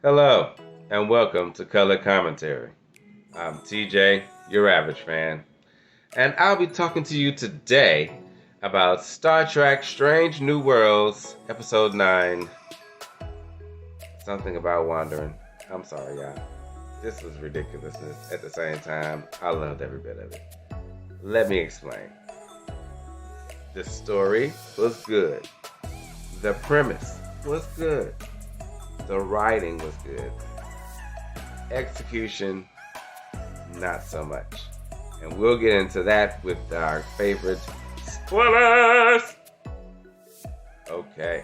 Hello, and welcome to Color Commentary. I'm TJ, your average fan, and I'll be talking to you today about Star Trek Strange New Worlds, Episode 9, Something About Wandering. I'm sorry, y'all. This was ridiculousness. At the same time, I loved every bit of it. Let me explain. The story was good. The premise was good. The writing was good. Execution, not so much. And we'll get into that with our favorite spoilers. Okay.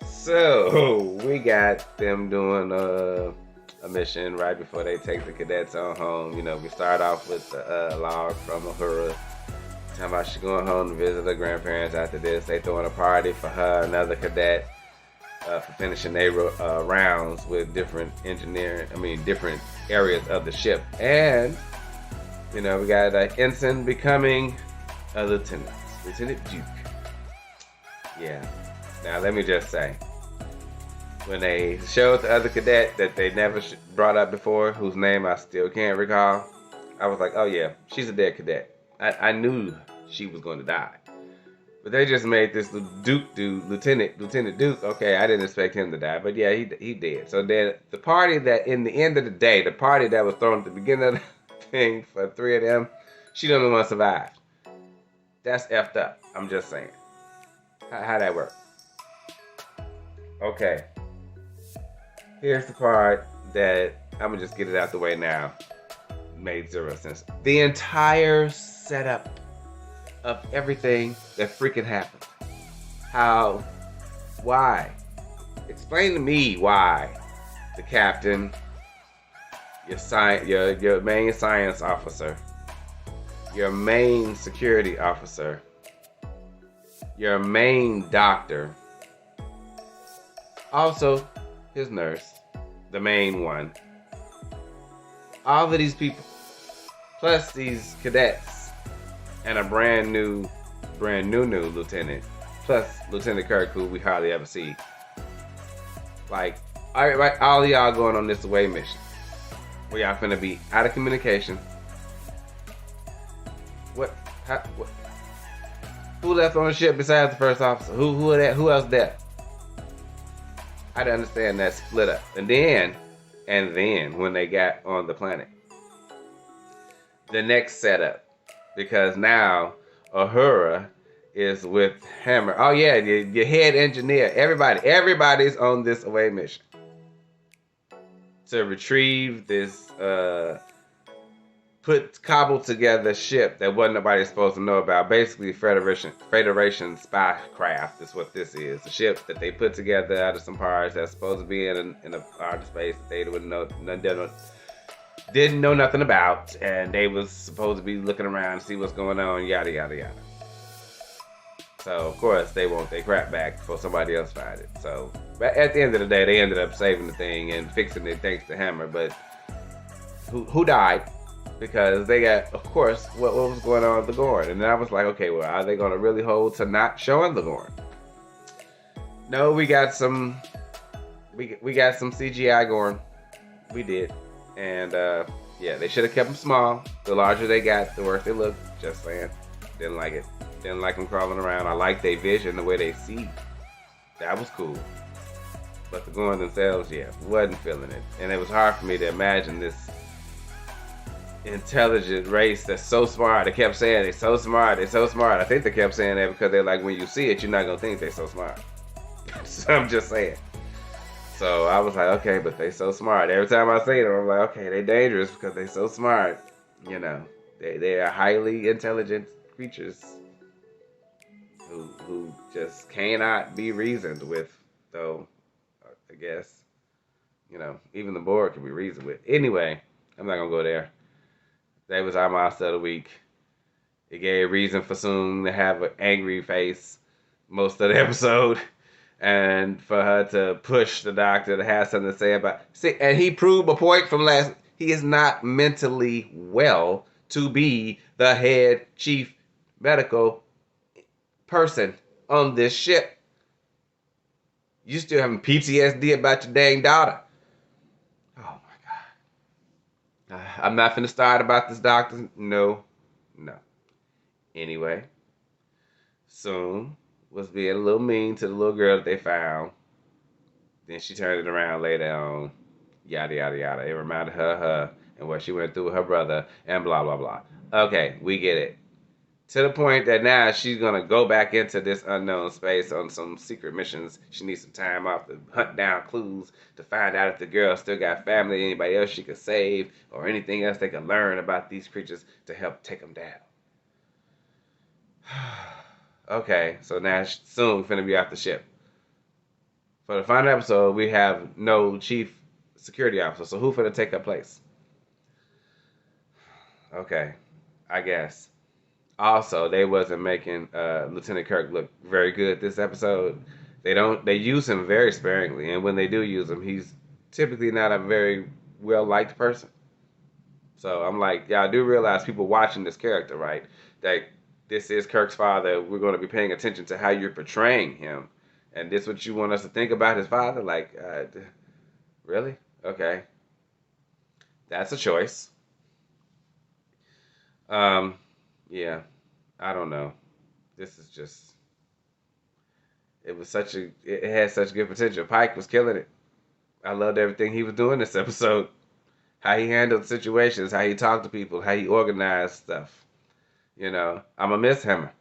So, we got them doing a mission right before they take the cadets on home. You know, we start off with the log from Uhura. Talking about she going home to visit her grandparents after this. They throwing a party for her, another cadet. For finishing their rounds with different different areas of the ship. And, we got an ensign becoming a lieutenant. Lieutenant Duke. Yeah. Now, let me just say, when they showed the other cadet that they never brought up before, whose name I still can't recall, I was like, oh yeah, she's a dead cadet. I knew she was going to die. But they just made this Duke dude, Lieutenant Duke. Okay, I didn't expect him to die, but yeah, he did. So then the party that, in the end of the day, the party that was thrown at the beginning of the thing for three of them, she the only one survived. That's effed up. I'm just saying. How that work? Okay. Here's the part that I'm gonna just get it out the way now. Made zero sense. The entire setup of everything that freaking happened. Why? Explain to me why the captain, your main science officer, your main security officer, your main doctor, also his nurse, the main one, all of these people, plus these cadets, and a brand new lieutenant, plus Lieutenant Kirk, who we hardly ever see. Like, all of y'all going on this away mission, where y'all finna be out of communication. What? Who left on the ship besides the first officer? Who else there? I didn't understand that split up. And then when they got on the planet, the next setup. Because now Uhura is with Hammer. Oh yeah, your head engineer. Everybody's on this away mission to retrieve this cobbled together ship that wasn't nobody supposed to know about. Basically, Federation spycraft is what this is. A ship that they put together out of some parts that's supposed to be in a outer space that they didn't know nothing about, and they was supposed to be looking around to see what's going on, yada yada yada. So of course they want their crap back before somebody else find it. So at the end of the day, they ended up saving the thing and fixing it thanks to Hammer. But who died? Because they got, of course, what was going on with the Gorn. And then I was like, okay, well, are they going to really hold to not showing the Gorn? No, we got some CGI Gorn. We did. And yeah, they should have kept them small. The larger they got, the worse they look. Just saying. Didn't like it. Didn't like them crawling around. I liked their vision, the way they see. That was cool. But the Gorn themselves, yeah, wasn't feeling it. And it was hard for me to imagine this intelligent race that's so smart. They kept saying they're so smart, they're so smart. I think they kept saying that because they're like, when you see it, you're not going to think they're so smart. So I'm just saying. So I was like, okay, but they so smart. Every time I see them, I'm like, okay, they dangerous because they so smart. You know, they are highly intelligent creatures who just cannot be reasoned with. Though, I guess, even the Borg can be reasoned with. Anyway, I'm not gonna go there. That was our monster of the week. It gave reason for Soong to have an angry face most of the episode. And for her to push the doctor to have something to say about... See, and he proved a point from last... He is not mentally well to be the head chief medical person on this ship. You still having PTSD about your dang daughter. Oh my God. I'm not finna start about this doctor. No. Anyway, Soon was being a little mean to the little girl that they found. Then she turned it around later on. Yada, yada, yada. It reminded her of her and what she went through with her brother and blah, blah, blah. Okay, we get it. To the point that now she's going to go back into this unknown space on some secret missions. She needs some time off to hunt down clues to find out if the girl still got family, anybody else she could save, or anything else they could learn about these creatures to help take them down. Okay, so now Soon we're finna be off the ship. For the final episode, we have no chief security officer, so who finna take her place? Okay, I guess. Also, they wasn't making Lieutenant Kirk look very good this episode. They use him very sparingly, and when they do use him, he's typically not a very well-liked person. So I'm like, y'all do realize people watching this character, right? That this is Kirk's father. We're going to be paying attention to how you're portraying him. And this what you want us to think about his father? Like, really? Okay. That's a choice. Yeah, I don't know. This is just, it had such good potential. Pike was killing it. I loved everything he was doing this episode. How he handled situations, how he talked to people, how he organized stuff. You know, I'm going to miss Hemmer.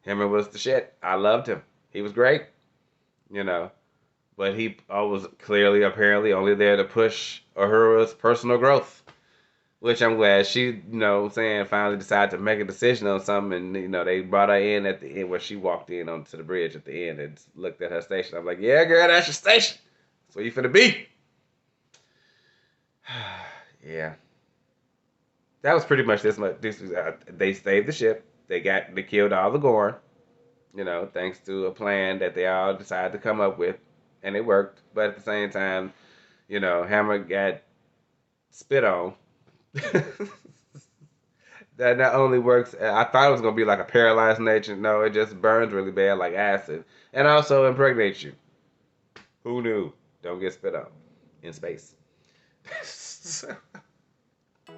Hemmer was the shit. I loved him. He was great. You know, but he was clearly, apparently, only there to push Uhura's personal growth. Which I'm glad she, finally decided to make a decision on something. And, they brought her in at the end where she walked in onto the bridge at the end and looked at her station. I'm like, yeah, girl, that's your station. That's where you finna be. Yeah. That was pretty much this much. They saved the ship. They killed all the Gorn. Thanks to a plan that they all decided to come up with. And it worked. But at the same time, Hammer got spit on. That not only works, I thought it was going to be like a paralyzed nature. No, it just burns really bad like acid. And also impregnates you. Who knew? Don't get spit on in space.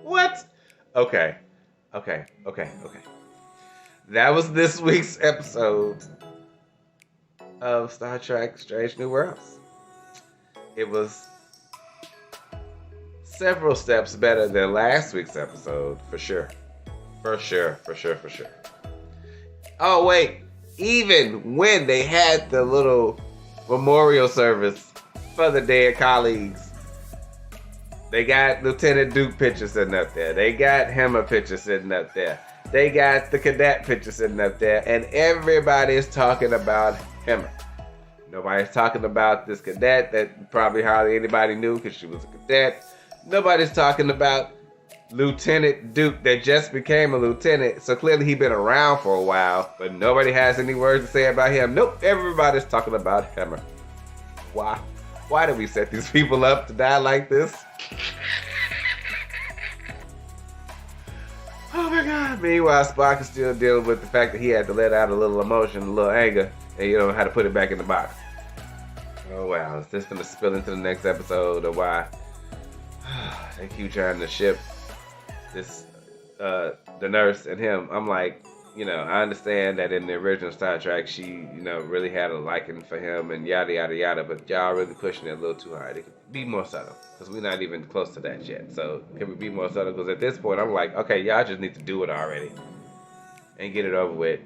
What? Okay. That was this week's episode of Star Trek Strange New Worlds. It was several steps better than last week's episode, for sure. For sure. Oh, wait. Even when they had the little memorial service for the dead colleagues, they got Lieutenant Duke picture sitting up there. They got Hemmer picture sitting up there. They got the cadet picture sitting up there. And everybody's talking about Hemmer. Nobody's talking about this cadet that probably hardly anybody knew because she was a cadet. Nobody's talking about Lieutenant Duke that just became a lieutenant. So clearly he's been around for a while, but nobody has any words to say about him. Nope, everybody's talking about Hemmer. Why? Why did we set these people up to die like this? Oh my God. Meanwhile, Spock is still dealing with the fact that he had to let out a little emotion, a little anger, and you don't know how to put it back in the box. Oh wow, is this going to spill into the next episode, or why? They keep trying to ship this, the nurse and him. I'm like, I understand that in the original Star Trek, she, really had a liking for him and yada, yada, yada, but y'all really pushing it a little too hard. It could be more subtle, because we're not even close to that yet. So, can we be more subtle? Because at this point, I'm like, okay, y'all just need to do it already and get it over with.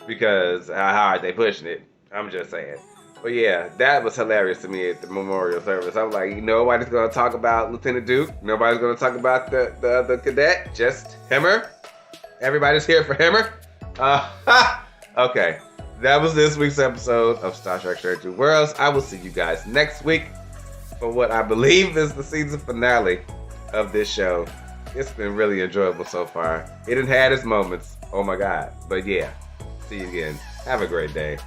Because how hard they pushing it. I'm just saying. But yeah, that was hilarious to me at the memorial service. I'm like, nobody's going to talk about Lieutenant Duke. Nobody's going to talk about the other cadet. Just Hemmer. Everybody's here for Hemmer. Okay. That was this week's episode of Star Trek Strange New Worlds. I will see you guys next week for what I believe is the season finale of this show. It's been really enjoyable so far. It had its moments. Oh my God. But yeah. See you again. Have a great day.